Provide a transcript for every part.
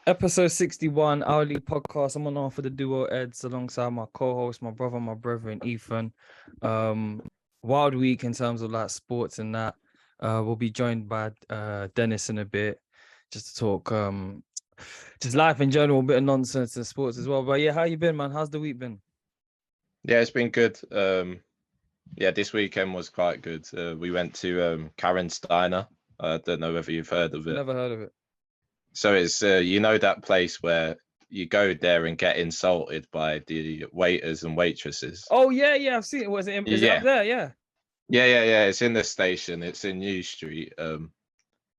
Episode 61, Our League Podcast. I'm on for the duo Eds alongside my co-host, my brother and Ethan. Wild week in terms of like sports and that. We'll be joined by Dennis in a bit just to talk just life in general, a bit of nonsense and sports as well. But yeah, how you been, man? How's the week been? Yeah, it's been good. This weekend was quite good. We went to Karen's Diner. I don't know whether you've heard of it. Never heard of it. So it's that place where you go there and get insulted by the waiters and waitresses. Oh yeah, I've seen it. Is it up there? Yeah. Yeah. It's in the station. It's in New Street. And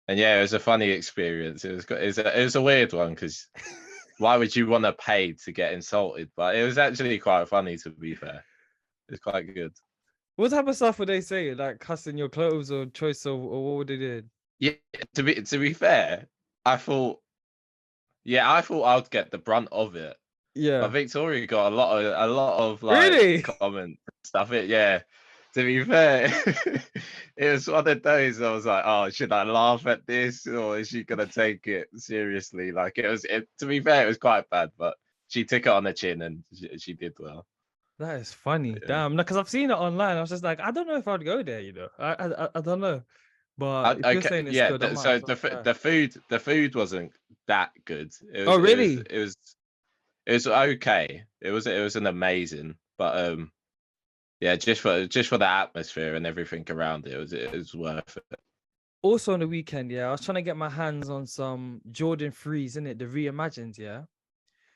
yeah, it was a funny experience. It was a weird one because why would you want to pay to get insulted? But it was actually quite funny, to be fair. It's quite good. What type of stuff would they say? Like cussing your clothes or choice or what would they do? Yeah, to be fair, I thought I'd get the brunt of it. Yeah. But Victoria got a lot of like really? comment stuff. To be fair, it was one of those I was like, oh, should I laugh at this or is she gonna take it seriously? Like to be fair, it was quite bad, but she took it on the chin and she did well. That is funny. Yeah. Damn, because I've seen it online. I was just like, I don't know if I'd go there, I don't know. But if you're saying it's good, the food wasn't that good. Really? It was okay. It was an amazing, but just for the atmosphere and everything around it, it was worth it. Also on the weekend, I was trying to get my hands on some Jordan 3s, innit? The Reimagined,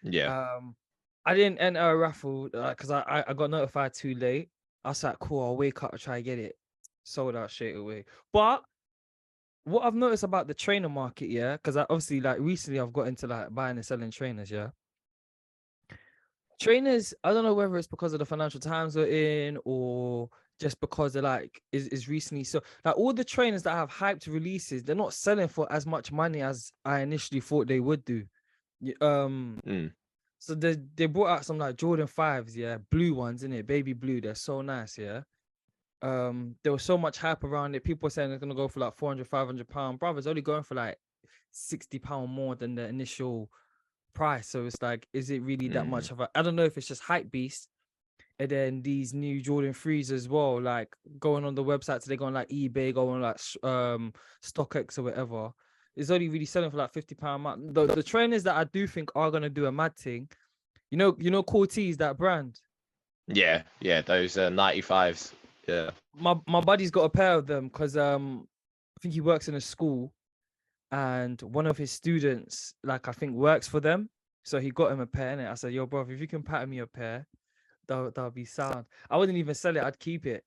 Yeah. I didn't enter a raffle because I got notified too late. I was like, cool, I'll wake up and try to get it. Sold out straight away. But what I've noticed about the trainer market, because I obviously like recently I've got into like buying and selling trainers, Trainers, I don't know whether it's because of the financial times we're in or just because they're like is recently so like all the trainers that have hyped releases, they're not selling for as much money as I initially thought they would do. So they brought out some like Jordan 5s, blue ones, innit? Baby blue, they're so nice, There was so much hype around it. People were saying it's gonna go for like 400-500 pound. Brother, it's only going for like 60 pound more than the initial price. So it's like, is it really that much of a? I don't know if it's just hype beast. And then these new Jordan 3s as well, like going on the website, so they go on like eBay, go on like StockX or whatever. It's only really selling for like 50 pound. The trainers that I do think are gonna do a mad thing, you know, Cortez, that brand. Yeah, those 95s. Yeah. My buddy's got a pair of them because I think he works in a school, and one of his students, like I think, works for them. So he got him a pair, and I said, "Yo, bro, if you can pattern me a pair, that'll be sound." I wouldn't even sell it; I'd keep it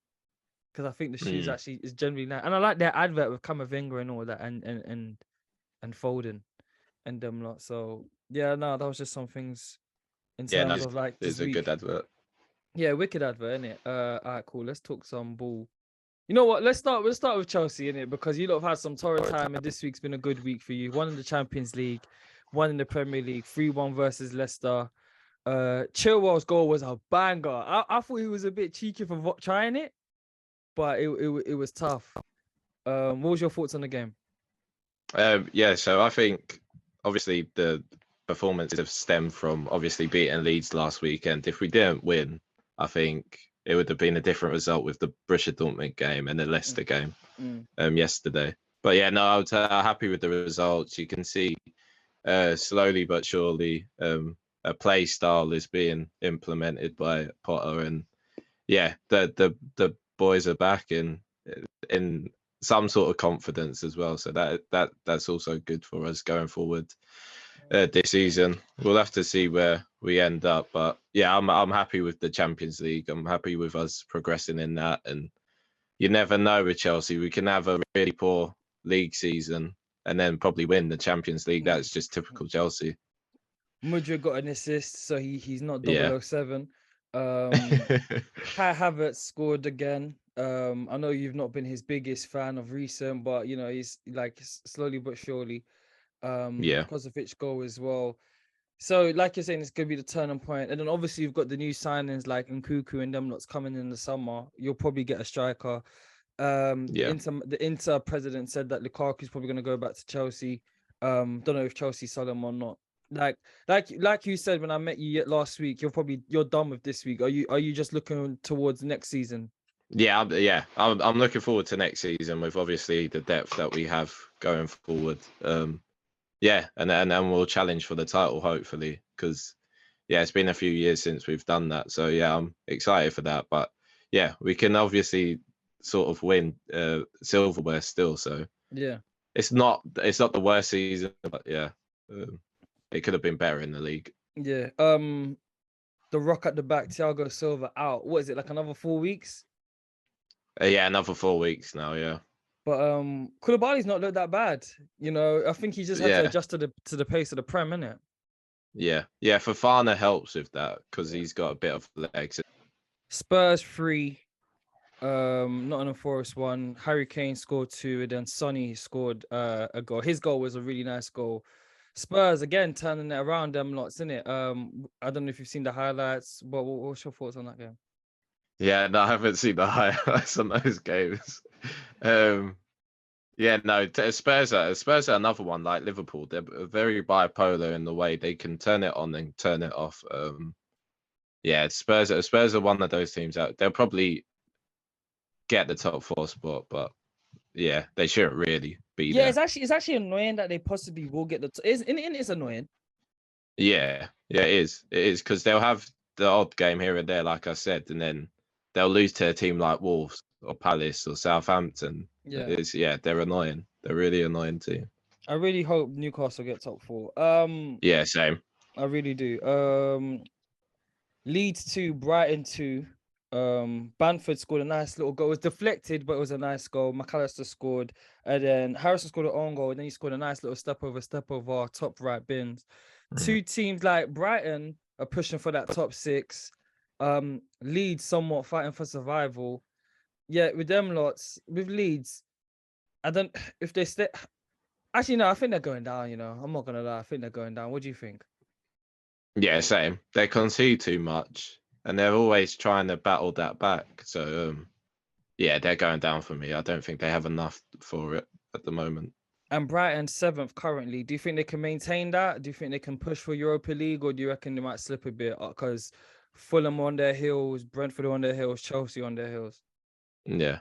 because I think the shoes actually is generally nice, and I like their advert with Camavinga and all that, and Foden and them lot. So yeah, no, that was just some things in terms of like this week. Good advert. Yeah, wicked advert, innit? All right, cool. Let's talk some ball. You know what? We'll start with Chelsea, innit? Because you lot have had some torrid time, and this week's been a good week for you. One in the Champions League, one in the Premier League, 3-1 versus Leicester. Chilwell's goal was a banger. I thought he was a bit cheeky for trying it, but it was tough. What was your thoughts on the game? So I think obviously the performances have stemmed from obviously beating Leeds last weekend. If we didn't win, I think it would have been a different result with the Borussia Dortmund game and the Leicester game yesterday. But yeah, no, I was happy with the results. You can see slowly but surely a play style is being implemented by Potter, and yeah, the boys are back in some sort of confidence as well. So that's also good for us going forward. This season, we'll have to see where we end up, but yeah, I'm happy with the Champions League. I'm happy with us progressing in that, and you never know with Chelsea. We can have a really poor league season and then probably win the Champions League. That's just typical Chelsea. Mudryk got an assist, so he's not 007. Kai Havertz scored again. I know you've not been his biggest fan of recent, but you know he's like slowly but surely. Kozovic goal as well. So, like you're saying, it's gonna be the turning point. And then obviously you've got the new signings like Nkunku and them lots coming in the summer. You'll probably get a striker. The Inter president said that Lukaku's probably gonna go back to Chelsea. Don't know if Chelsea sell him or not. Like you said when I met you last week, you're done with this week. Are you just looking towards next season? I'm looking forward to next season with obviously the depth that we have going forward. And we'll challenge for the title hopefully, because it's been a few years since we've done that. So I'm excited for that. But we can obviously sort of win silverware still. So it's not the worst season, but it could have been better in the league. Yeah. The rock at the back, Thiago Silva out. What is it, like another 4 weeks? Another 4 weeks now. Yeah. But Koulibaly's not looked that bad. I think he just had to adjust to the pace of the Prem, innit? Yeah. Fofana helps with that because he's got a bit of legs. Spurs 3, Nottingham Forest 1. Harry Kane scored 2, and then Sonny scored a goal. His goal was a really nice goal. Spurs again turning it around, them lots, innit? I don't know if you've seen the highlights, but what's your thoughts on that game? Yeah, no, I haven't seen the highlights on those games. Spurs are another one like Liverpool. They're very bipolar in the way they can turn it on and turn it off. Spurs are one of those teams that they'll probably get the top 4 spot, but they shouldn't really be there. It's actually annoying that they possibly will get it's annoying. It is because they'll have the odd game here and there, like I said, and then they'll lose to a team like Wolves or Palace or Southampton. They're annoying. They're really annoying team. I really hope Newcastle get top 4. Same. I really do. Leeds 2, Brighton 2. Bamford scored a nice little goal. It was deflected, but it was a nice goal. McAllister scored, and then Harrison scored an own goal, and then he scored a nice little step over top right bins. 2 teams like Brighton are pushing for that top 6. Leeds somewhat fighting for survival. With them lots, with Leeds, I don't if they stay. Actually, no, I think they're going down. I'm not gonna lie. I think they're going down. What do you think? Yeah, same. They concede too much, and they're always trying to battle that back. So, they're going down for me. I don't think they have enough for it at the moment. And Brighton 7th currently. Do you think they can maintain that? Do you think they can push for Europa League, or do you reckon they might slip a bit? Because Fulham on their heels, Brentford on their heels, Chelsea on their heels. Yeah.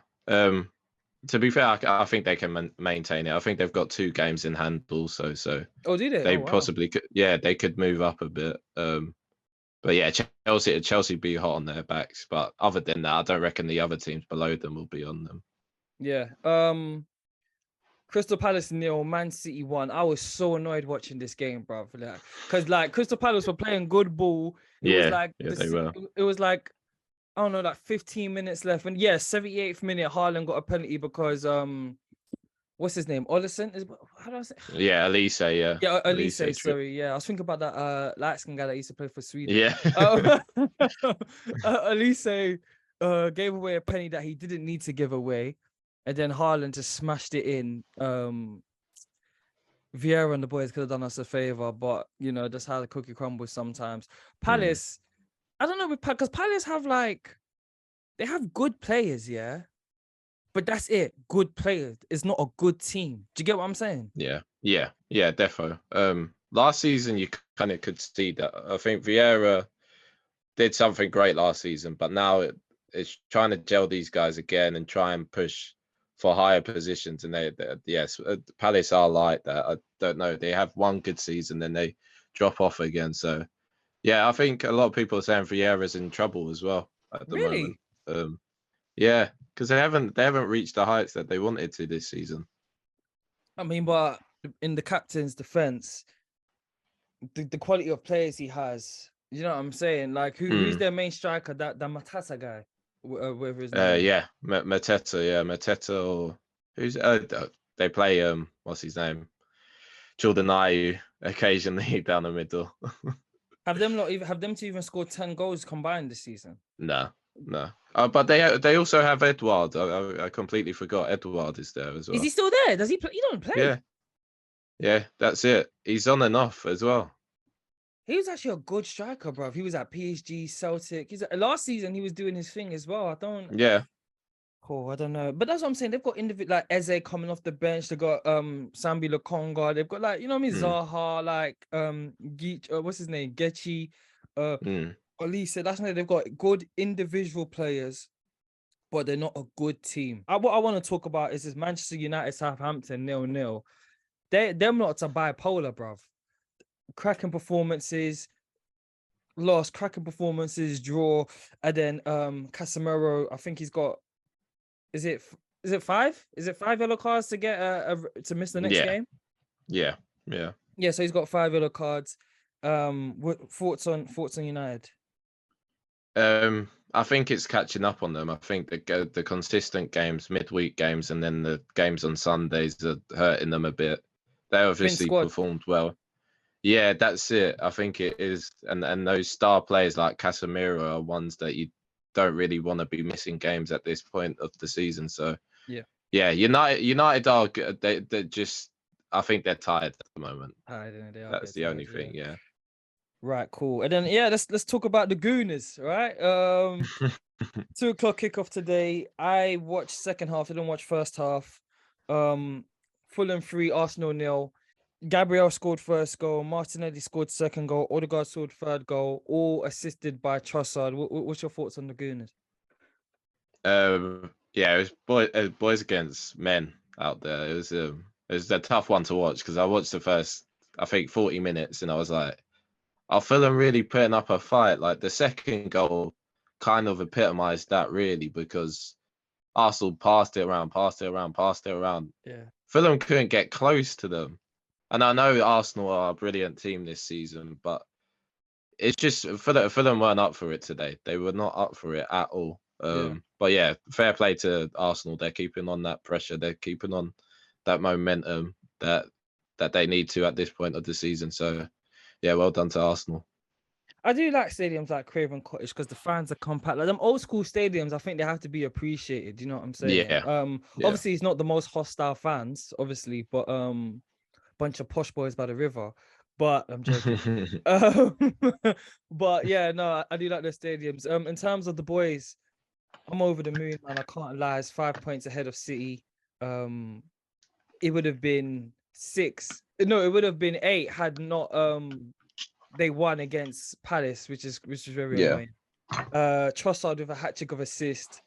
To be fair, I think they can maintain it. I think they've got 2 games in hand also. So do they? They possibly could. Yeah, they could move up a bit. But Chelsea be hot on their backs. But other than that, I don't reckon the other teams below them will be on them. Yeah. Crystal Palace 0, Man City 1. I was so annoyed watching this game, bro. Because Crystal Palace were playing good ball. They were. It was like, I don't know, like 15 minutes left. And 78th minute, Haaland got a penalty because what's his name? Olisson? How do I say? Yeah, Elise. Yeah. Yeah, Elise. Sorry. Yeah, I was thinking about that light skin guy that used to play for Sweden. Yeah. Elise gave away a penny that he didn't need to give away, and then Haaland just smashed it in. Vieira and the boys could have done us a favor, but that's how the cookie crumbles sometimes. Palace, I don't know, because Palace have they have good players, but that's it. Good players. It's not a good team. Do you get what I'm saying? Yeah, defo. Last season you kind of could see that. I think Vieira did something great last season, but now it's trying to gel these guys again and try and push for higher positions. And Palace are like that. I don't know. They have one good season, then they drop off again. So I think a lot of people are saying Vieira's in trouble as well at the moment. Because they haven't reached the heights that they wanted to this season. I mean, but in the captain's defense, the quality of players he has, you know what I'm saying? Like, who's their main striker? That Matata guy, whatever his name. Mateta. Yeah, Mateta. Or who's they play what's his name? Jordan Ayew occasionally down the middle. Have them two even scored 10 goals combined this season? No. But they also have Edouard. I completely forgot. Edouard is there as well. Is he still there? Does he play? He don't play. Yeah, that's it. He's on and off as well. He was actually a good striker, bro. He was at PSG, Celtic. Last season he was doing his thing as well. Cool. I don't know, but that's what I'm saying. They've got individual like Eze coming off the bench. They got Sambi Lokonga. They've got like, you know what I mean, Zaha, like what's his name, Getchi, Olise. That's why they've got good individual players, but they're not a good team. What I want to talk about is this Manchester United Southampton 0-0. Them lots are bipolar, bruv. Cracking performances, lost, cracking performances, draw, and then Casemiro, I think he's got, is it 5? Is it 5 yellow cards to get to miss the next game? Yeah. So he's got 5 yellow cards. What thoughts on United? I think it's catching up on them. I think the consistent games, midweek games, and then the games on Sundays are hurting them a bit. They obviously performed well. Yeah, that's it. I think it is. And those star players like Casemiro are ones that you don't really want to be missing games at this point of the season. So yeah, United are good. They're just, I think they're tired at the moment. That's the only thing. Yeah. Right, cool. And then let's talk about the Gooners, right? 2:00 kickoff today. I watched second half. I didn't watch first half. Fulham 3, Arsenal 0. Gabriel scored first goal. Martinelli scored second goal. Odegaard scored third goal. All assisted by Trossard. What's your thoughts on the Gooners? Yeah, it was boys against men out there. It was a tough one to watch because I watched the first, I think, 40 minutes, and I was like, I feel them really putting up a fight. Like the second goal kind of epitomized that really, because Arsenal passed it around. Yeah. Fulham couldn't get close to them. And I know Arsenal are a brilliant team this season, but it's just Fulham weren't up for it today. They were not up for it at all. But yeah, fair play to Arsenal. They're keeping on that pressure. They're keeping on that momentum that they need to at this point of the season. So yeah, well done to Arsenal. I do like stadiums like Craven Cottage because the fans are compact. Like them old school stadiums, I think they have to be appreciated. You know what I'm saying? Yeah. Obviously, it's not the most hostile fans, obviously, but bunch of posh boys by the river. But I'm joking. But yeah, no, I do like the stadiums. In terms of the boys, I'm over the moon, man. I can't lie. It's 5 points ahead of City. It would have been 6. No, it would have been 8 had not they won against Palace, which is very annoying. Trossard with a hat-trick of assist.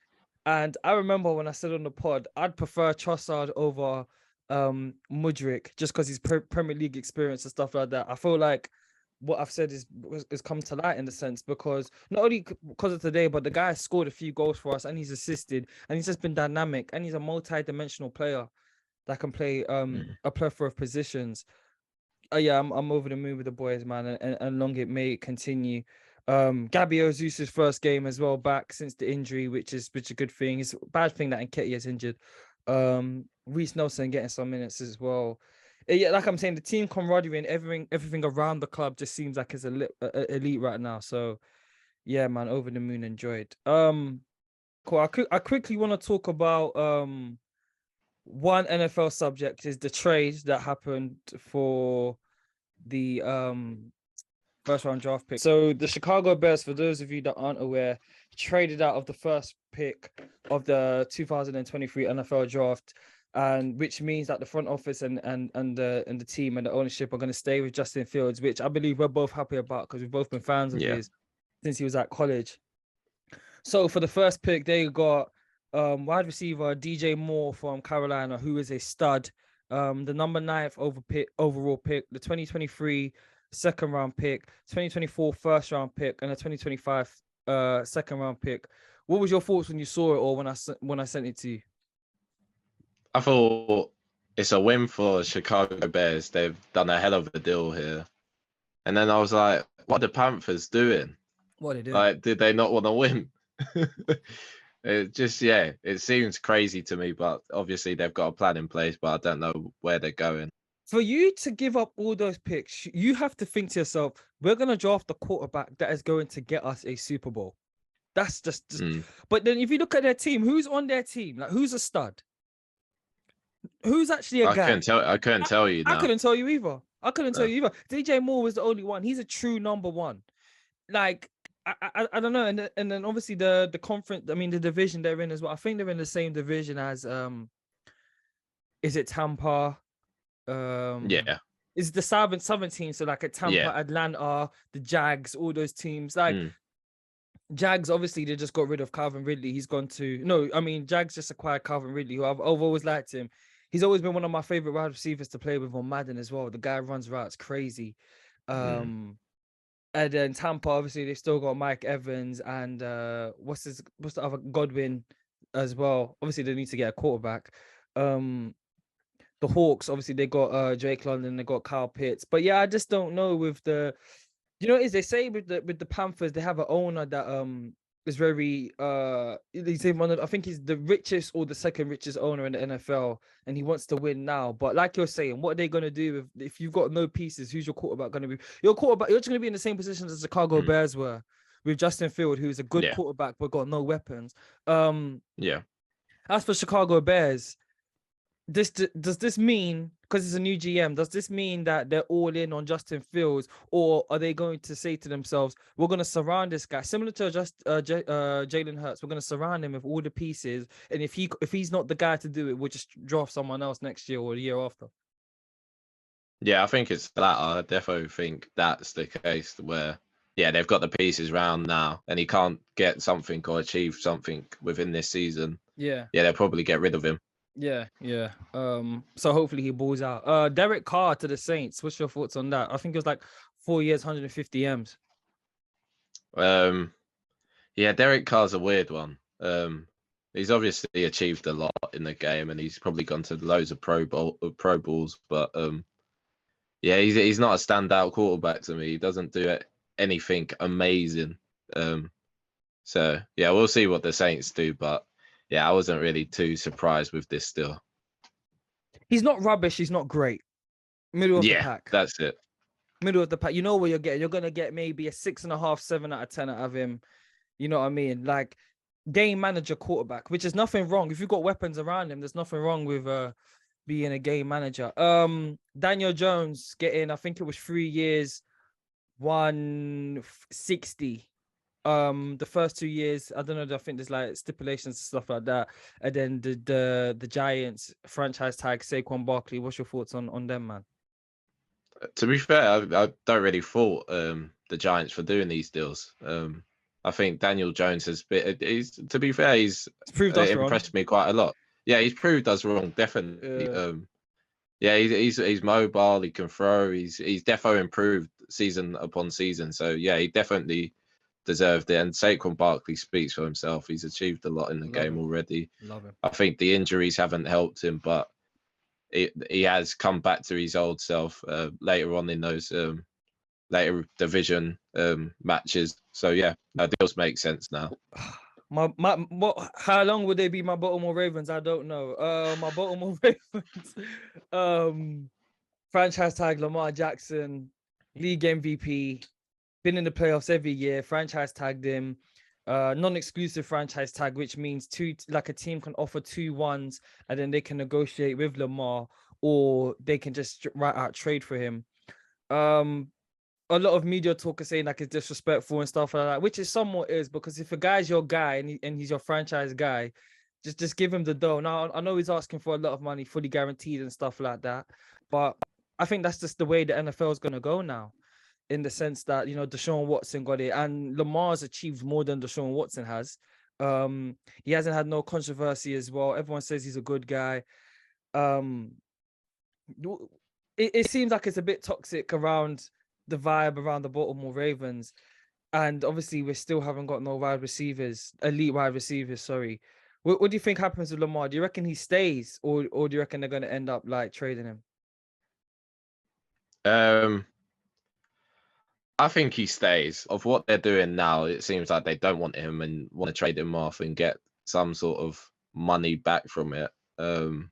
And I remember when I said on the pod, I'd prefer Trossard over Mudryk just because his Premier League experience and stuff like that. I feel like what I've said is come to light in the sense, because not only because of today, but the guy scored a few goals for us and he's assisted and he's just been dynamic and he's a multi-dimensional player that can play a plethora of positions. Yeah, I'm over the moon with the boys, man, and long it may continue. Gabriel Jesus' first game as well back since the injury, which is a good thing. It's a bad thing that Nketiah is injured. Reece Nelson getting some minutes as well. Yeah, like I'm saying, the team camaraderie and everything around the club just seems like it's elite right now. So yeah, man, over the moon, enjoyed. Cool. I quickly want to talk about one NFL subject is the trade that happened for the first round draft pick. So the Chicago Bears, for those of you that aren't aware, traded out of the first pick of the 2023 NFL draft, and which means that the front office and the team and the ownership are going to stay with Justin Fields, which I believe we're both happy about because we've both been fans of his since he was at college. So for the first pick, they got wide receiver DJ Moore from Carolina, who is a stud. The number 9th overall pick, the 2023 second round pick, 2024 first round pick, and a 2025 second round pick. What was your thoughts when you saw it, or when I sent it to you? I thought it's a win for Chicago Bears. They've done a hell of a deal here. And then I was like, what are the Panthers doing? What are they doing? Like, did they not want to win? It seems crazy to me, but obviously they've got a plan in place, but I don't know where they're going. For you to give up all those picks, you have to think to yourself, we're going to draft the quarterback that is going to get us a Super Bowl. That's just... But then if you look at their team, who's on their team? Like, who's a stud? Who's actually a guy? I couldn't tell you. I couldn't tell you either. DJ Moore was the only one. He's a true number one. Like, I don't know, and then obviously the conference. I mean, the division they're in as well. I think they're in the same division as is it Tampa? Yeah, Is the Southern team, so like at Tampa, yeah, Atlanta, the Jags, all those teams. Like Jags, obviously they just got rid of Calvin Ridley. He's gone to no, I mean Jags just acquired Calvin Ridley, who I've always liked him. He's always been one of my favorite wide receivers to play with on Madden as well. The guy runs routes crazy. And then Tampa, obviously they still got Mike Evans and what's the other Godwin as well. Obviously they need to get a quarterback. The Hawks, obviously they got Drake London, they got Kyle Pitts. But yeah, I just don't know with the what it is, they say with the Panthers, they have an owner that is very he's one of, I think he's the richest or the second richest owner in the NFL, and he wants to win now. But like you're saying, what are they gonna do if you've got no pieces? Who's your quarterback gonna be? Your quarterback, you're just gonna be in the same position as the Chicago Bears were with Justin Field, who's a good quarterback but got no weapons. Yeah. As for Chicago Bears, does this mean, because it's a new GM, does this mean that they're all in on Justin Fields, or are they going to say to themselves, we're going to surround this guy similar to Jalen Hurts, we're going to surround him with all the pieces, and if he's not the guy to do it, we'll just draft someone else next year or the year after? Yeah, I think it's that. I definitely think that's the case where, they've got the pieces round now, and he can't get something or achieve something within this season. Yeah, they'll probably get rid of him. Yeah. So hopefully he balls out. Derek Carr to the Saints. What's your thoughts on that? I think it was like 4 years, 150 M's. Derek Carr's a weird one. He's obviously achieved a lot in the game, and he's probably gone to loads of Pro Bowls. But he's not a standout quarterback to me. He doesn't do anything amazing. So we'll see what the Saints do. But I wasn't really too surprised with this still. He's not rubbish. He's not great. Middle of the pack. That's it. Middle of the pack. You know what you're getting. You're gonna get maybe a 6.5, 7 out of 10 out of him. You know what I mean? Like game manager quarterback, which is nothing wrong. If you've got weapons around him, there's nothing wrong with being a game manager. Daniel Jones getting, I think it was 3 years, 160. The first 2 years, I don't know, I think there's like stipulations and stuff like that. And then the Giants franchise tag Saquon Barkley. What's your thoughts on them, man? To be fair, I don't really fault the Giants for doing these deals. I think Daniel Jones has been. To be fair, he's proved impressed me quite a lot. Yeah, he's proved us wrong, definitely. He's mobile. He can throw. He's defo improved season upon season. So he definitely deserved it. And Saquon Barkley speaks for himself. He's achieved a lot in the game already. Love him. I think the injuries haven't helped him, but he has come back to his old self later on in those later division matches. So deals make sense now. How long would they be my Baltimore Ravens? I don't know. My Baltimore Ravens, franchise tag Lamar Jackson, league MVP, been in the playoffs every year. Franchise tagged him. Non-exclusive franchise tag, which means a team can offer 2 ones and then they can negotiate with Lamar, or they can just write out trade for him. A lot of media talk are saying like it's disrespectful and stuff like that, which it somewhat is, because if a guy's your guy and he's your franchise guy, just give him the dough. Now I know he's asking for a lot of money, fully guaranteed and stuff like that, but I think that's just the way the NFL is going to go now, in the sense that, Deshaun Watson got it, and Lamar's achieved more than Deshaun Watson has. He hasn't had no controversy as well. Everyone says he's a good guy. It seems like it's a bit toxic around the vibe around the Baltimore Ravens, and obviously we still haven't got no elite wide receivers. Sorry. What do you think happens with Lamar? Do you reckon he stays, or do you reckon they're going to end up like trading him? I think he stays. Of what they're doing now, it seems like they don't want him and want to trade him off and get some sort of money back from it. No,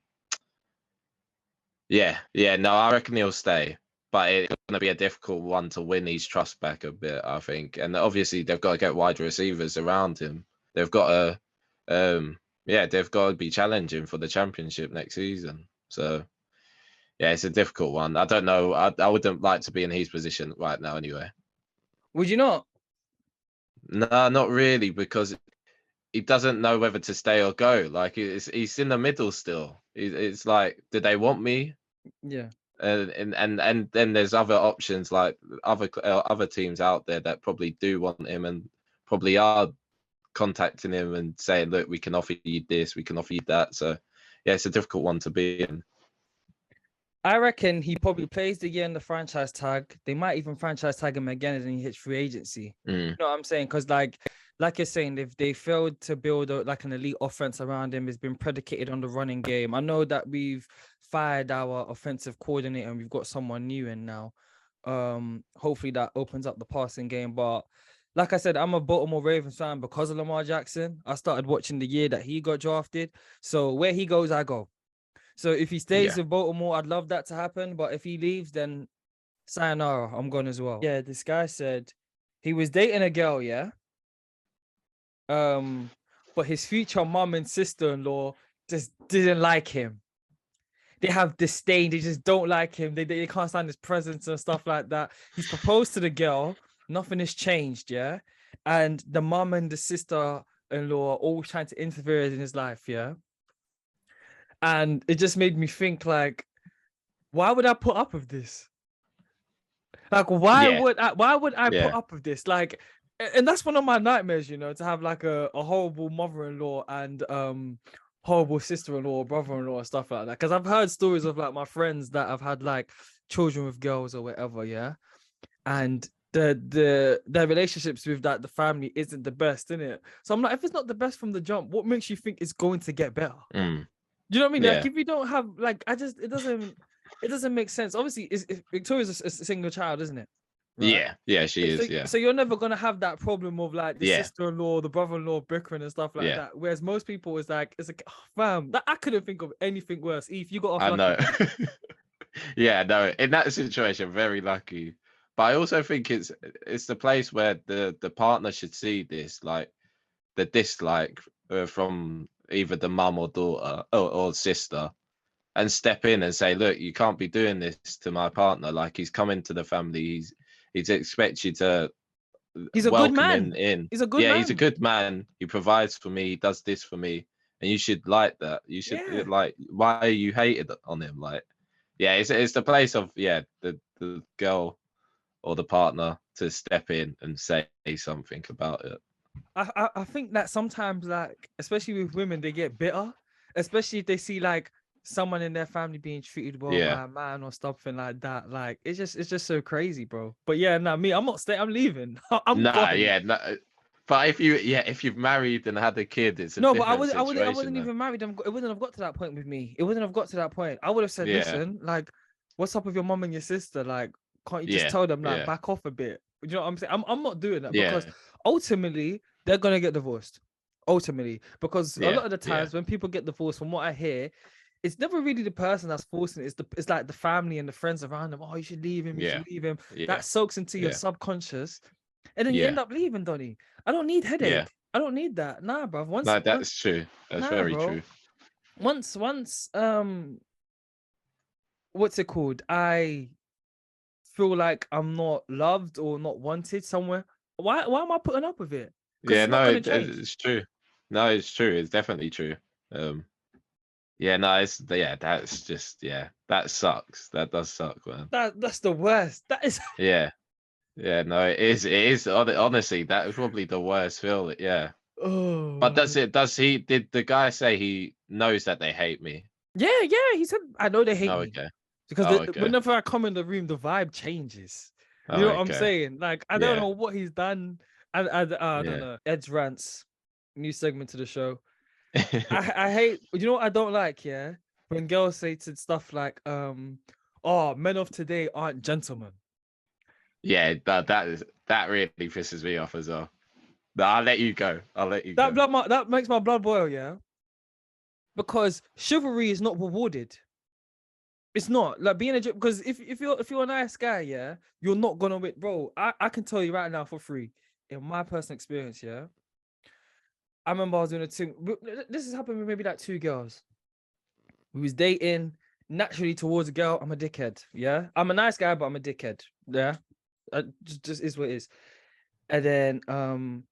I reckon he'll stay, but it's going to be a difficult one to win his trust back a bit, I think. And obviously they've got to get wide receivers around him. They've got to, they've got to be challenging for the championship next season. So it's a difficult one. I don't know. I wouldn't like to be in his position right now anyway. Would you not? No, not really, because he doesn't know whether to stay or go. Like he's in the middle still. It's like, do they want me? Yeah. And then there's other options, like other teams out there that probably do want him and probably are contacting him and saying, look, we can offer you this, we can offer you that. So yeah, it's a difficult one to be in. I reckon he probably plays the year in the franchise tag. They might even franchise tag him again and then he hits free agency. You know what I'm saying? Because like you're saying, if they failed to build like an elite offense around him, it's been predicated on the running game. I know that we've fired our offensive coordinator and we've got someone new in now. Hopefully that opens up the passing game. But like I said, I'm a Baltimore Ravens fan because of Lamar Jackson. I started watching the year that he got drafted. So where he goes, I go. So if he stays in Baltimore, I'd love that to happen. But if he leaves, then sayonara, I'm gone as well. Yeah, this guy said he was dating a girl, yeah. But his future mom and sister-in-law just didn't like him. They have disdain. They just don't like him. They can't stand his presence and stuff like that. He's proposed to the girl. Nothing has changed, yeah. And the mom and the sister-in-law are always trying to interfere in his life, yeah. And it just made me think, like, why would I put up with this? Like, why would I put up with this? Like, and that's one of my nightmares, you know, to have like a horrible mother-in-law and horrible sister-in-law or brother-in-law or stuff like that. Because I've heard stories of like my friends that have had like children with girls or whatever, yeah. And their relationships with that the family isn't the best, innit? So I'm like, if it's not the best from the jump, what makes you think it's going to get better? You know what I mean? Like, if you don't have, like, it doesn't make sense. Obviously, Victoria's a single child, isn't it? Right? Yeah, she is. Yeah. So you're never gonna have that problem of like the sister-in-law, the brother-in-law bickering and stuff like that. Whereas most people it's like, fam, I couldn't think of anything worse. If you got off, I know. Yeah, no. In that situation, very lucky. But I also think it's the place where the partner should see this, like the dislike from either the mum or daughter or sister, and step in and say, look, you can't be doing this to my partner. Like, he's coming to the family. He's expect you to he's a good man. He's a good man. He's a good man. He provides for me. He does this for me. And you should like that. You should like, why are you hated on him? Like, yeah, it's the place of the girl or the partner to step in and say something about it. I think that sometimes, like, especially with women, they get bitter, especially if they see like someone in their family being treated well by a man or something like that. Like, it's just so crazy, bro. But yeah, me, I'm not staying. I'm leaving. I'm gone. But if you've married and had a kid, it's a different situation. I wasn't even married. It wouldn't have got to that point with me. It wouldn't have got to that point. I would have said, listen, like, what's up with your mom and your sister? Like, can't you just tell them, like, back off a bit? You know what I'm saying? I'm not doing that because ultimately they're gonna get divorced. Ultimately, because a lot of the times when people get divorced, from what I hear, it's never really the person that's forcing it. It's like the family and the friends around them. Oh, you should leave him. You should leave him. That soaks into your subconscious, and then you end up leaving, Donny. I don't need headache. I don't need that. Nah, bro. That's true. That's very true. Once, what's it called? I feel like I'm not loved or not wanted somewhere. Why am I putting up with it? Yeah, no, it's true. No, it's true. It's definitely true. That's just that sucks. That does suck, man. That's the worst. That is. No, it is. Honestly, that is probably the worst feel. Yeah. Oh. But did the guy say he knows that they hate me? Yeah. He said, I know they hate me. Okay. Because whenever I come in the room, the vibe changes. You know what I'm saying? Like, I don't know what he's done. I don't know. Ed's Rants, new segment to the show. I hate, you know what I don't like, when girls say to stuff like, oh, men of today aren't gentlemen. Yeah, that really pisses me off as well. But I'll let you go. That makes my blood boil, because chivalry is not rewarded. It's not like being because if you're a nice guy, you're not gonna win, bro. I can tell you right now for free, in my personal experience, I remember I was doing a thing. This has happened with maybe like 2 girls. We was dating. Naturally, towards a girl, I'm a dickhead. Yeah, I'm a nice guy, but I'm a dickhead. Yeah, just is what it is. And then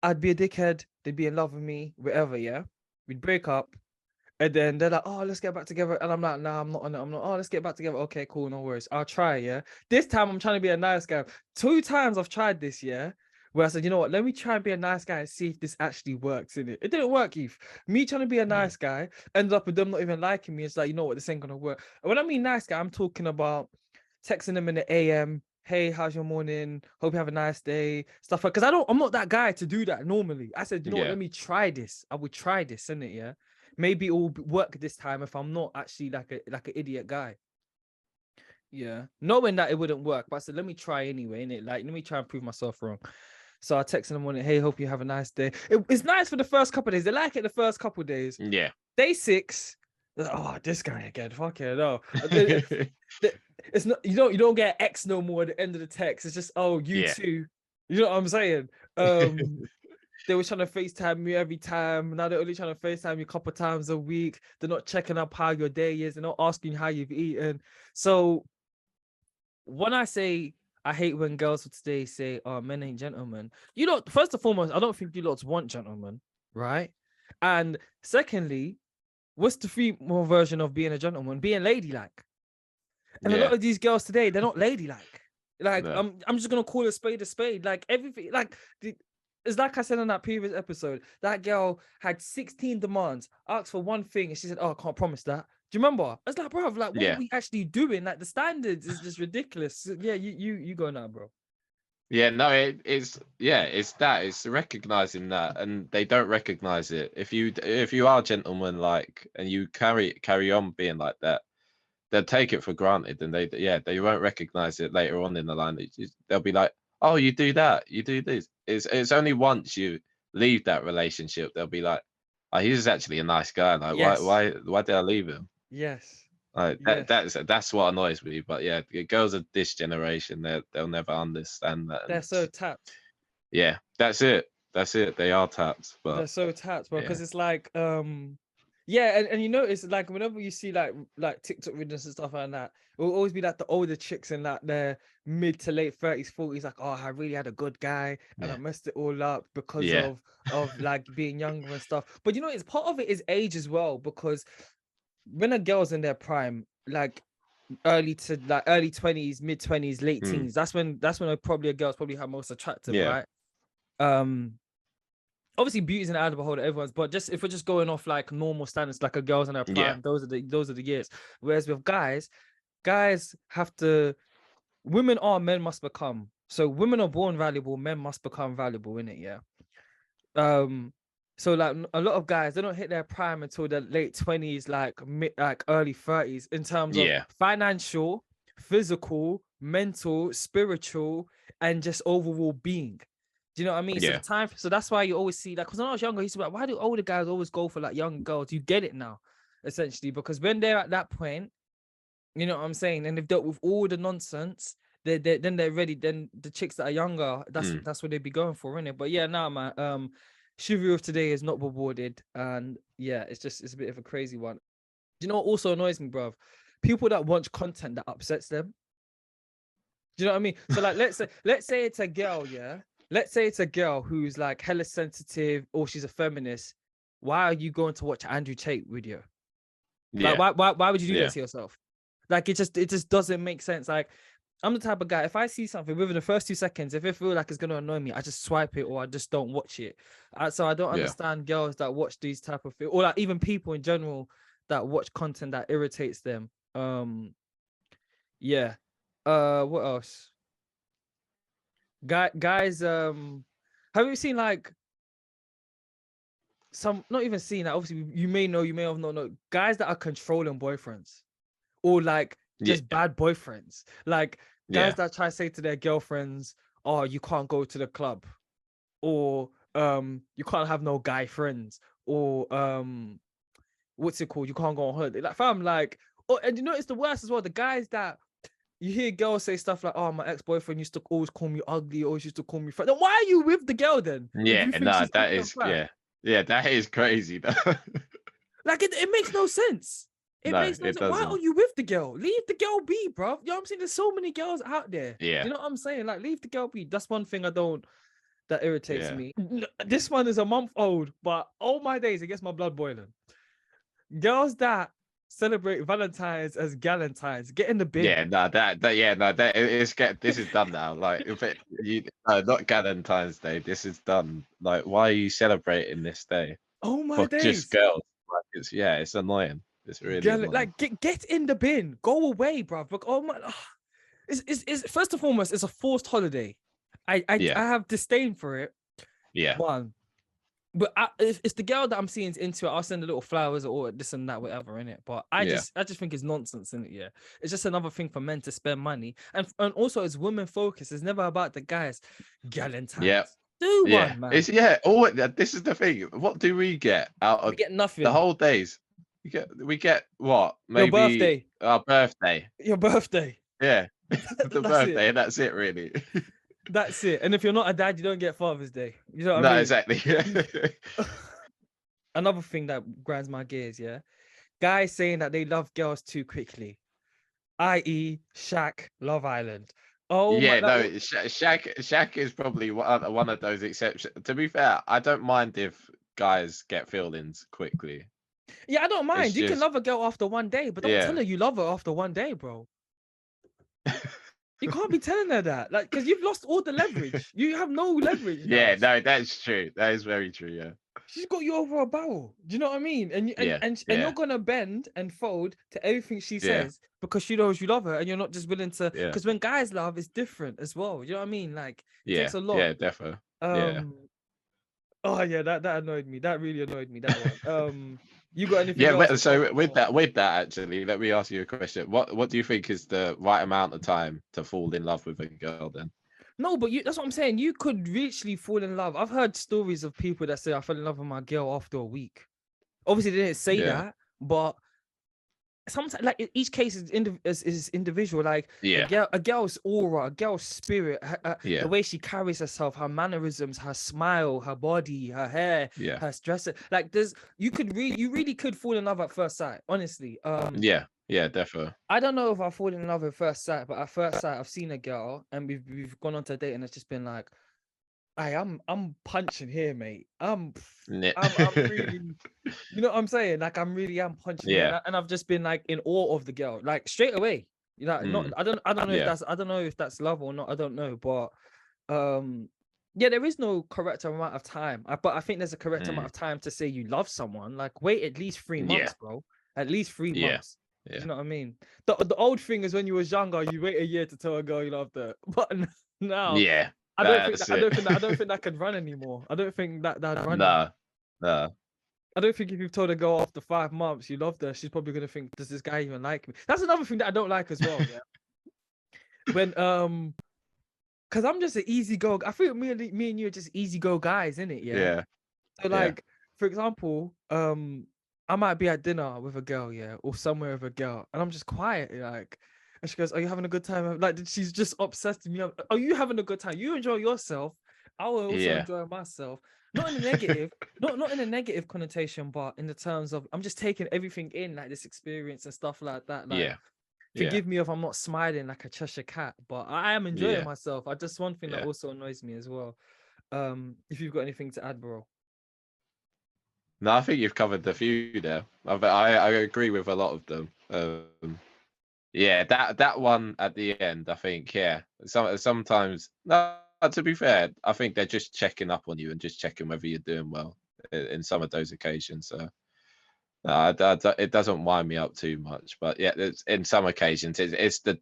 I'd be a dickhead, they'd be in love with me, whatever, yeah. We'd break up, and then they're like, oh, let's get back together. And I'm like, nah, I'm not on it. I'm not, oh, let's get back together. Okay, cool, no worries. I'll try, yeah. This time I'm trying to be a nice guy. 2 times I've tried this, yeah. Where I said, you know what, let me try and be a nice guy and see if this actually works, innit? It didn't work, Eve. Me trying to be a nice guy, ended up with them not even liking me. It's like, you know what, this ain't gonna work. And when I mean nice guy, I'm talking about texting them in the AM. Hey, how's your morning? Hope you have a nice day. Stuff like, because I'm not that guy to do that normally. I said, you know what, Yeah. let me try this. I would try this, innit? Yeah. Maybe it will work this time if I'm not actually like an idiot guy. Yeah. Knowing that it wouldn't work, but I said, let me try anyway, innit? Like, let me try and prove myself wrong. So I texted them on it, hey, hope you have a nice day. It's nice for the first couple of days. They like it the first couple of days. Yeah. Day 6, like, oh, this guy again. Fuck it, no. It's not, you don't get X no more at the end of the text. It's just, oh, you too. You know what I'm saying? They were trying to FaceTime me every time. Now they're only trying to FaceTime you a couple of times a week. They're not checking up how your day is. They're not asking how you've eaten. So when I say I hate when girls would today say, oh, men ain't gentlemen. You know, first and foremost, I don't think you lots want gentlemen, right? And secondly, what's the female version of being a gentleman? Being ladylike. And a lot of these girls today, they're not ladylike. Like, No. I'm just gonna call a spade a spade. Like everything, like it's like I said on that previous episode, that girl had 16 demands, asked for one thing, and she said, oh, I can't promise that. Do you remember? It's like, bro, like, what are we actually doing? Like, the standards is just ridiculous. Yeah, you go now, bro. Yeah, no, it's recognizing that, and they don't recognize it. If you are gentleman like, and you carry on being like that, they'll take it for granted, and they won't recognize it later on in the line. They'll be like, oh, you do that, you do this. It's only once you leave that relationship they'll be like, oh, he's actually a nice guy. Like, Yes. why did I leave him? Yes. Like Yes. that's what annoys me. But yeah, the girls of this generation, they'll never understand that. They're And so tapped. yeah, that's it. They are tapped. But They're so tapped, bro. yeah, Because it's like, yeah, and you notice like whenever you see like TikTok videos and stuff like that, it will always be like the older chicks in like their mid to late 30s, 40s, like, oh, I really had a good guy and I yeah, messed it all up because yeah, of like being younger and stuff. But you know, it's part of it is age as well, because when a girl's in their prime, like early 20s, mid 20s, late teens, that's when probably a girl's probably her most attractive, yeah, right? Obviously beauty's an eye of the beholder, everyone's, but just if we're just going off like normal standards, like a girl's in her yeah, prime, those are the years. Whereas with guys have to, women are, men must become. So women are born valuable, men must become valuable in it, yeah. So like a lot of guys, they don't hit their prime until the late 20s, like early 30s, in terms of yeah, financial, physical, mental, spiritual, and just overall being. Do you know what I mean? So yeah, the time, so that's why you always see that. Because when I was younger, I used to be like, why do older guys always go for like young girls? You get it now, essentially, because when they're at that point, you know what I'm saying, and they've dealt with all the nonsense, then they're ready. Then the chicks that are younger, that's what they'd be going for, innit? But yeah, now man, chivalry of today is not rewarded, and yeah, it's a bit of a crazy one. Do you know what also annoys me, bruv? People that watch content that upsets them. Do you know what I mean? So like, let's say it's a girl, yeah. Let's say it's a girl who's like hella sensitive or she's a feminist. Why are you going to watch Andrew Tate video? Like, yeah, why would you do yeah, that to yourself? Like, it just doesn't make sense. Like, I'm the type of guy, if I see something within the first 2 seconds, if it feels like it's gonna annoy me, I just swipe it or I just don't watch it. So I don't yeah. understand girls that watch these type of things, or like even people in general that watch content that irritates them. Yeah. What else? Guys, have you seen like some, not even seen that, obviously you may know, you may have not know, guys that are controlling boyfriends or like Yeah, just bad boyfriends, like guys yeah, that try to say to their girlfriends, oh, you can't go to the club, or you can't have no guy friends, or what's it called, you can't go on holiday, like fam, like, oh, and you know it's the worst as well, the guys that you hear girls say stuff like, oh, my ex-boyfriend used to always call me ugly, always used to call me fat. Then why are you with the girl then if yeah. you think No, she's that ugly and is fat? that is crazy. Though. Like, it makes no sense. It No, makes no it sense. Why are doesn't. you with the girl? Leave the girl be, bro. You know what I'm saying? There's so many girls out there. Do Yeah, you know what I'm saying? Like, leave the girl be. That's one thing I don't. that irritates Yeah. me. This one is a month old, but oh my days, it gets my blood boiling. Girls that celebrate Valentines as Galentines, get in the bin. Yeah, no, this is done now. Like, if it, no, not Galentine's Day. This is done. Like, why are you celebrating this day Oh my for days. just girls? Like, it's annoying. It's really annoying. Like, get in the bin. Go away, bro. Look, oh my, it's first and foremost, it's a forced holiday. I have disdain for it. Yeah. One. But if it's the girl that I'm seeing into it, I'll send a little flowers or this and that, whatever, in it. But I just think it's nonsense, in it. Yeah, it's just another thing for men to spend money, and also it's women focused. It's never about the guys. Galentines. Yeah. One, man. This is the thing. What do we get out of? We get nothing. The whole days. We get what? Maybe your birthday. Our birthday. Your birthday. Yeah. The birthday, and that's it, really. That's it. And if you're not a dad, you don't get Father's Day. You know what I mean? No, exactly. Another thing that grinds my gears, yeah. Guys saying that they love girls too quickly, i.e., Shaq, Love Island. Oh yeah, my, Shaq is probably one of those exceptions. To be fair, I don't mind if guys get feelings quickly. Yeah, I don't mind. You can love a girl after one day, but don't tell her you love her after one day, bro. You can't be telling her that, like, because you've lost all the leverage. You have no leverage. Yeah, no, that's true. That is very true. Yeah, she's got you over a barrel. Do you know what I mean? And you're gonna bend and fold to everything she says because she knows you love her, and you're not just willing to. Because when guys love, it's different as well. You know what I mean? Like, it takes a lot. Yeah, definitely. Oh yeah, that annoyed me. That really annoyed me. That one. You got anything? Yeah, so with that, actually, let me ask you a question. What do you think is the right amount of time to fall in love with a girl then? No, but that's what I'm saying. You could literally fall in love. I've heard stories of people that say I fell in love with my girl after a week. Obviously, they didn't say that, but sometimes, like, each case is individual. Like, a girl's aura, a girl's spirit, the way she carries herself, her mannerisms, her smile, her body, her hair, her dress. Like, you really could fall in love at first sight. Honestly, yeah, definitely. I don't know if I fall in love at first sight, but at first sight, I've seen a girl and we've gone on to a date, and it's just been like, I'm punching here, mate. I'm really, you know what I'm saying? Like, I'm punching here, and I've just been like in awe of the girl, like straight away. You know, I don't know if that's love or not. I don't know, but there is no correct amount of time. But I think there's a correct amount of time to say you love someone. Like, wait at least 3 months, bro. At least 3 months. You know what I mean? The old thing is when you was younger, you wait a year to tell a girl you loved her. But now, I don't think that could run anymore. I don't think that'd run. No. I don't think if you've told a girl after 5 months you loved her, she's probably gonna think, does this guy even like me? That's another thing that I don't like as well. Yeah. When because I'm just an easy go. I think me and you are just easy go guys, innit? Yeah. So like, for example, I might be at dinner with a girl, or somewhere with a girl, and I'm just quiet, like, and she goes, "Are you having a good time?" Like, she's just obsessed with me. Are you having a good time? You enjoy yourself. I will also enjoy myself. Not in a negative, not in a negative connotation, but in the terms of I'm just taking everything in, like this experience and stuff like that. Like, forgive me if I'm not smiling like a Cheshire cat, but I am enjoying myself. Just one thing that also annoys me as well. If you've got anything to add, bro. No, I think you've covered the few there. I agree with a lot of them. That one at the end, I think, sometimes, no, to be fair, I think they're just checking up on you and just checking whether you're doing well in some of those occasions. So it doesn't wind me up too much. But in some occasions, it's the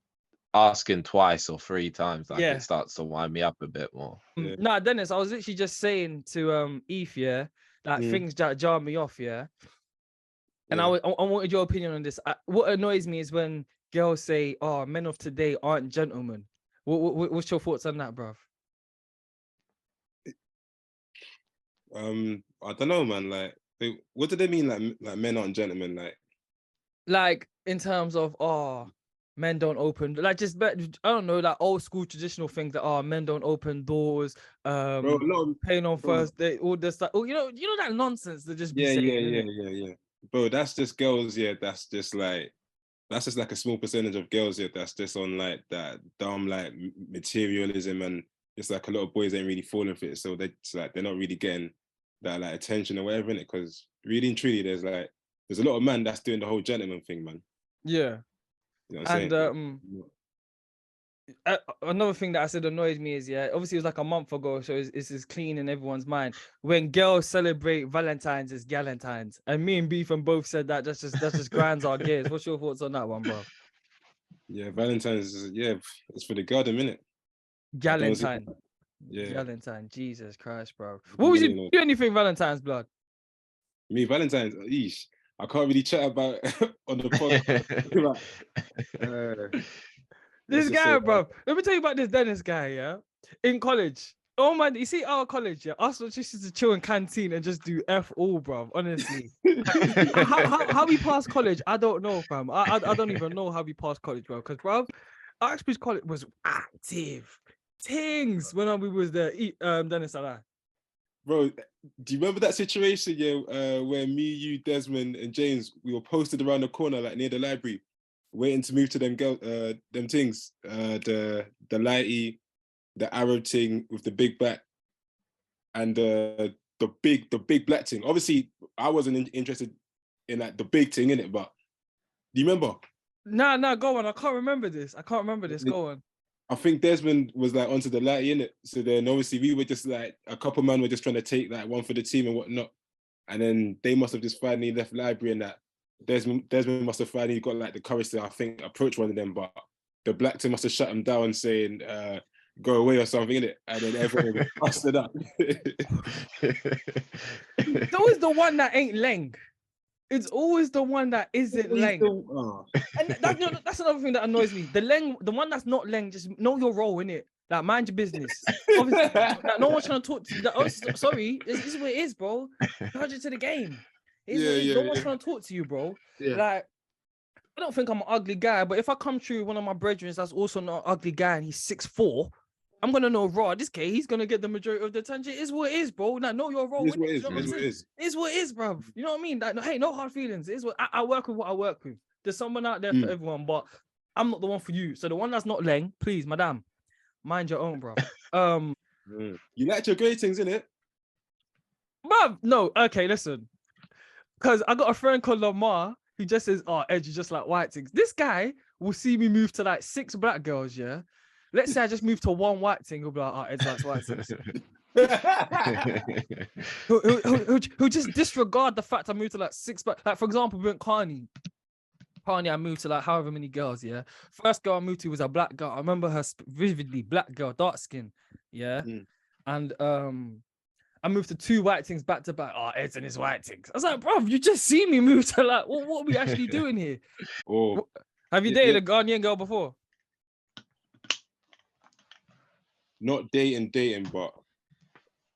asking twice or 3 times, like, it starts to wind me up a bit more. No, Dennis, I was literally just saying to Eve, like, things that jar me off, and I wanted your opinion on this. What annoys me is when girls say, "Oh, men of today aren't gentlemen." What's your thoughts on that, bruv? I don't know, man. Like, what do they mean, like men aren't gentlemen? Like in terms of, men don't open, like, just, I don't know, like old school traditional things that men don't open doors, paying on first date, all this stuff. You know that nonsense that just be saying. Yeah. Bro, that's just girls. That's just like a small percentage of girls. That's just on like that dumb like materialism and it's like a lot of boys ain't really falling for it, so they're not really getting that like attention or whatever in it. Because really and truly, there's a lot of man that's doing the whole gentleman thing, man. Yeah. You know what I'm saying? Another thing that I said annoys me is, obviously it was like a month ago, so it's clean in everyone's mind. When girls celebrate Valentines as Galentines, and me and Beef and both said that that's just grinds our gears. What's your thoughts on that one, bro? Yeah, Valentine's it's for the girl, the minute. Galentine. Yeah. Galentine. Jesus Christ, bro. What was you do anything Valentine's, blood? Me, Valentine's, I can't really chat about on the podcast. This guy, bro. Let me tell you about this Dennis guy, yeah? In college. Oh man, you see our college, yeah? Us just used to chill in canteen and just do F all, bro. Honestly. how we passed college, I don't know, fam. I don't even know how we passed college, bro. Because, bro, Uxbridge College was active. Things when we was there, Dennis and I. Bro, do you remember that situation, where me, you, Desmond, and James, we were posted around the corner, like near the library, waiting to move to them things, the lighty, the Arab thing with the big back, and the big black thing. Obviously, I wasn't interested in like the big thing in it, but do you remember? Nah, go on. I can't remember this. Go on. I think Desmond was like onto the lighty in it. So then obviously we were just like a couple men were just trying to take like one for the team and whatnot. And then they must have just finally left library and that Desmond must have finally got like the courage to, I think, approach one of them, but the black team must have shut him down saying, go away or something, innit? And then everyone busted up. It's always the one that ain't leng. It's always the one that isn't leng. And that's another thing that annoys me. The one that's not leng, just know your role, innit? Like, mind your business. Obviously, like, no one's trying to talk to you. Sorry, this is what it is, bro. Charge it to the game. No one's trying to talk to you, bro. Yeah. Like, I don't think I'm an ugly guy, but if I come through one of my brethren that's also not an ugly guy and he's 6'4", I'm gonna know this guy, he's gonna get the majority of the attention. It is what it is, bro. Like, know your role. It is what it is. It is what it is, bro. You know what I mean? Like, hey, no hard feelings. It is what I work with. What I work with. There's someone out there for everyone, but I'm not the one for you. So the one that's not leng, please, madam, mind your own, bro. You liked your gratings, innit? Bruv, no. Okay, listen. Because I got a friend called Lamar who just says, "Oh, Ed, you just like white things." This guy will see me move to like 6 black girls, yeah. Let's say I just moved to 1 white thing, he'll be like, "Oh, Ed likes white things." Who just disregard the fact I moved to like 6 black. Like, for example, we went Carney, I moved to like however many girls, yeah. First girl I moved to was a black girl. I remember her vividly, black girl, dark skin, yeah. And I moved to 2 white things back to back. Oh, Ed's and his white things. I was like, bro, you just see me move to like, what are we actually doing here? Have you dated a Ghanaian girl before? Not dating, but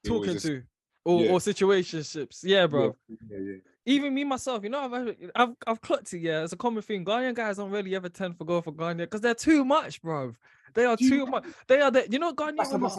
talking to or situationships. Yeah, bro. Yeah. Even me myself, you know, I've clocked it. Yeah, it's a common thing. Ghanaian guys don't really ever tend to go for Ghanaian because they're too much, bro. They are too much. They are you know, Ghanaian women,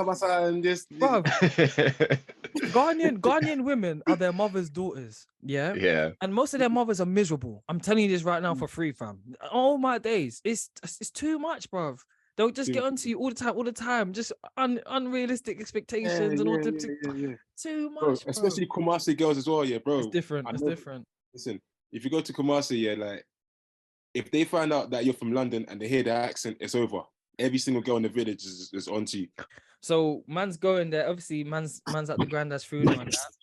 Ghanaian women are their mother's daughters. Yeah. And most of their mothers are miserable. I'm telling you this right now for free, fam. All my days, it's too much, bro. They'll just get onto you all the time. Just unrealistic expectations and all the too much, bro. Especially Kumasi girls as well, yeah, bro. It's different. Listen, if you go to Kumasi, yeah, like if they find out that you're from London and they hear the accent, it's over. Every single girl in the village is onto you. So man's going there. Obviously, man's at the granddad's funeral and that.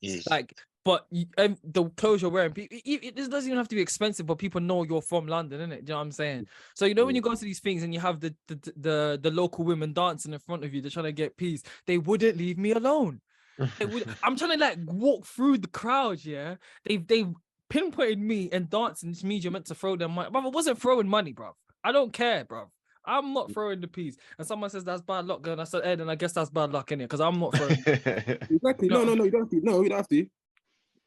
Yes. Like, but the clothes you're wearing, it doesn't even have to be expensive, but people know you're from London, innit? Do you know what I'm saying? So, you know, when you go to these things and you have the local women dancing in front of you, they're trying to get peace. They wouldn't leave me alone. I'm trying to like walk through the crowd, yeah? They've pinpointed me and dancing. This means you're meant to throw them money. Bro, I wasn't throwing money, bro. I don't care, bro. I'm not throwing the piece. And someone says that's bad luck, and I said, Ed, and I guess that's bad luck, innit? Because I'm not throwing. Exactly. No, you don't have to. No, you don't have to.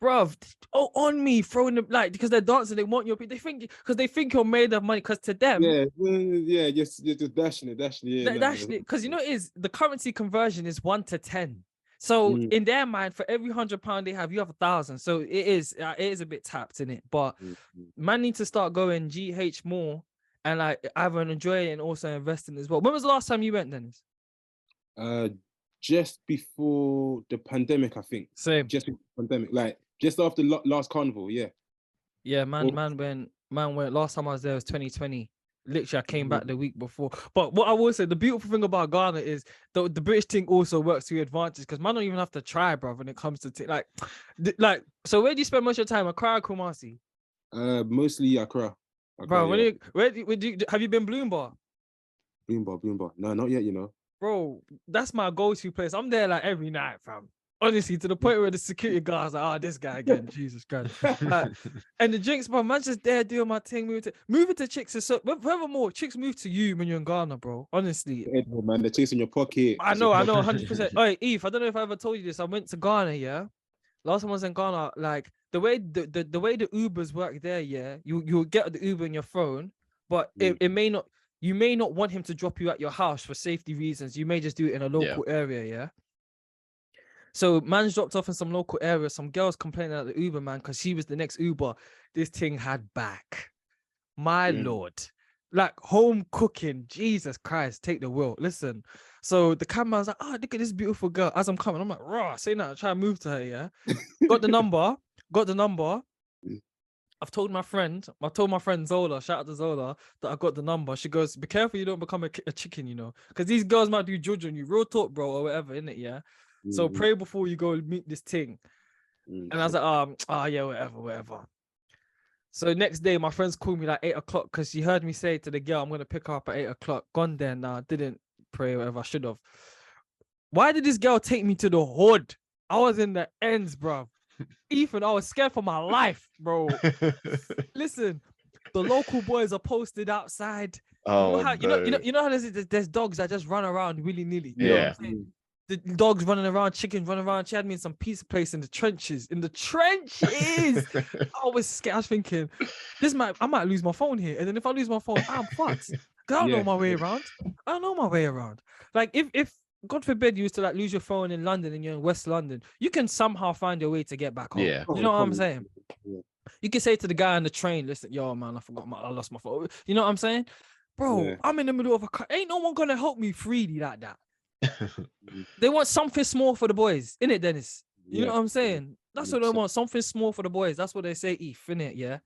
Bruv, on me, throwing them, like, because they're dancing, they want your, they think you're made of money, because to them, just dashing it, because you know, the currency conversion is 1 to 10. So in their mind, for every £100 they have, you have 1,000. So it is a bit tapped in it, but man need to start going GH more and like either enjoy it and also investing as well. When was the last time you went, Dennis? Just before the pandemic, I think. Same. Just before the pandemic, like just after last carnival, yeah. Yeah, Or- man went. Last time I was there was 2020. Literally, I came back the week before. But what I will say, the beautiful thing about Ghana is the British thing also works to your advantage because man don't even have to try, bro. When it comes to like, so where do you spend most of your time? Accra, or Kumasi, Mostly Accra. bro. Yeah. Where do you have you been Bloombar? Bloombar. No, not yet. You know. Bro, that's my go-to place. I'm there like every night, fam. Honestly, to the point where the security guards like, oh, this guy again, Jesus Christ. And the drinks, bro, man, just there doing my thing. Moving to chicks is so. Furthermore, chicks move to you when you're in Ghana, bro. Honestly, Yeah, man, they're chasing your pocket. I know, 100%. Hey, Eve, I don't know if I ever told you this. I went to Ghana, yeah. Last time I was in Ghana, like the way the way the Ubers work there, yeah. You'll get the Uber in your phone, but it may not. You may not want him to drop you at your house for safety reasons. You may just do it in a local area, yeah. So man's dropped off in some local area. Some girls complaining at the Uber man because she was the next Uber. This thing had back. My lord. Like home cooking. Jesus Christ, take the wheel. Listen. So the camera's like, oh, look at this beautiful girl. As I'm coming, I'm like, raw, say that, try and move to her, yeah. Got the number. I've told my friend Zola, shout out to Zola, that I got the number. She goes, be careful you don't become a chicken, you know, because these girls might do judge on you. Real talk, bro, or whatever, innit, yeah? So pray before you go meet this thing. And I was like, yeah, whatever. So next day, my friends called me like 8 o'clock because she heard me say to the girl, I'm going to pick her up at 8 o'clock. Gone there now, didn't pray, whatever, I should have. Why did this girl take me to the hood? I was in the ends, bro. Ethan, I was scared for my life, bro. Listen, the local boys are posted outside. Oh, you know how there's dogs that just run around willy-nilly. You know what I'm saying? The dogs running around, chickens running around. She had me in some pizza place in the trenches. I was scared. I was thinking, I might lose my phone here. And then if I lose my phone, I'm fucked. I don't know my way around. Like if God forbid you used to like lose your phone in London and you're in West London, you can somehow find your way to get back home. Yeah. You know what I'm saying? Yeah. You can say to the guy on the train, listen, yo, man, I lost my phone. You know what I'm saying? Bro, I'm in the middle of a car. Ain't no one gonna help me freely like that. They want something small for the boys, innit, Dennis? You know what I'm saying? That's what they want, something small for the boys. That's what they say, Eve, innit, yeah?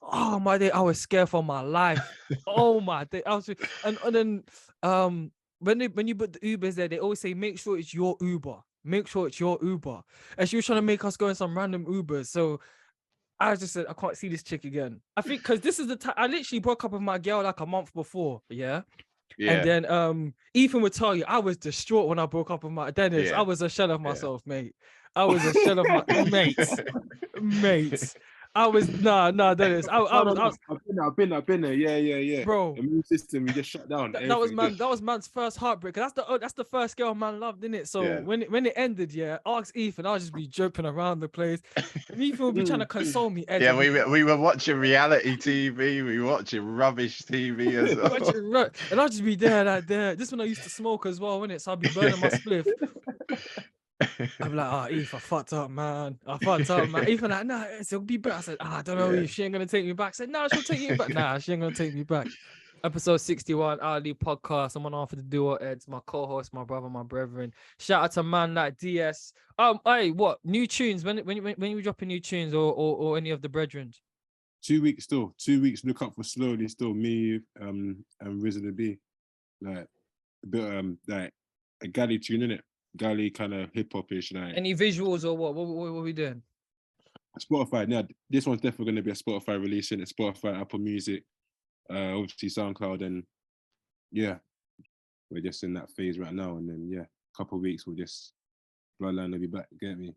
Oh my day, I was scared for my life. Oh my day, and then when you put the Ubers there, they always say make sure it's your Uber. Make sure it's your Uber. And she was trying to make us go in some random Ubers. So I just said I can't see this chick again. I think because this is the time I literally broke up with my girl like a month before, yeah. And then Ethan would tell you I was distraught when I broke up with my Dennis. I was a shell of myself, mate. I was a shell of my mates. I was Dennis. I've been there. Yeah. Bro, the immune system, you just shut down. That was man's first heartbreak. That's the first girl man loved, didn't it? So when it ended, ask Ethan. I'll just be jumping around the place. And Ethan would be trying to console me. Yeah, we were watching reality TV. We were watching rubbish TV as well. And I'll just be there. This one I used to smoke as well, innit? So I'll be burning my spliff. I'm like, Eve, I fucked up, man. Even like, nah, it'll be better. I said, I don't know if she ain't gonna take me back. I said, nah, she'll take you back. Nah, she ain't gonna take me back. Episode 61, Ali podcast. I'm on offer the duo Eds, my co-host, my brother, my brethren. Shout out to man like DS. Hey, what new tunes? When you dropping new tunes or any of the brethren? 2 weeks still. 2 weeks. Look up for slowly. Still me and Risen to Be, like a bit like a galley tune, innit? Galley kind of hip hop-ish. Like any visuals or what? What are we doing? Spotify. Yeah, this one's definitely going to be a Spotify release, in it. Spotify, Apple Music, obviously SoundCloud, and yeah, we're just in that phase right now. And then a couple of weeks we'll just Bloodline will be back. Get me?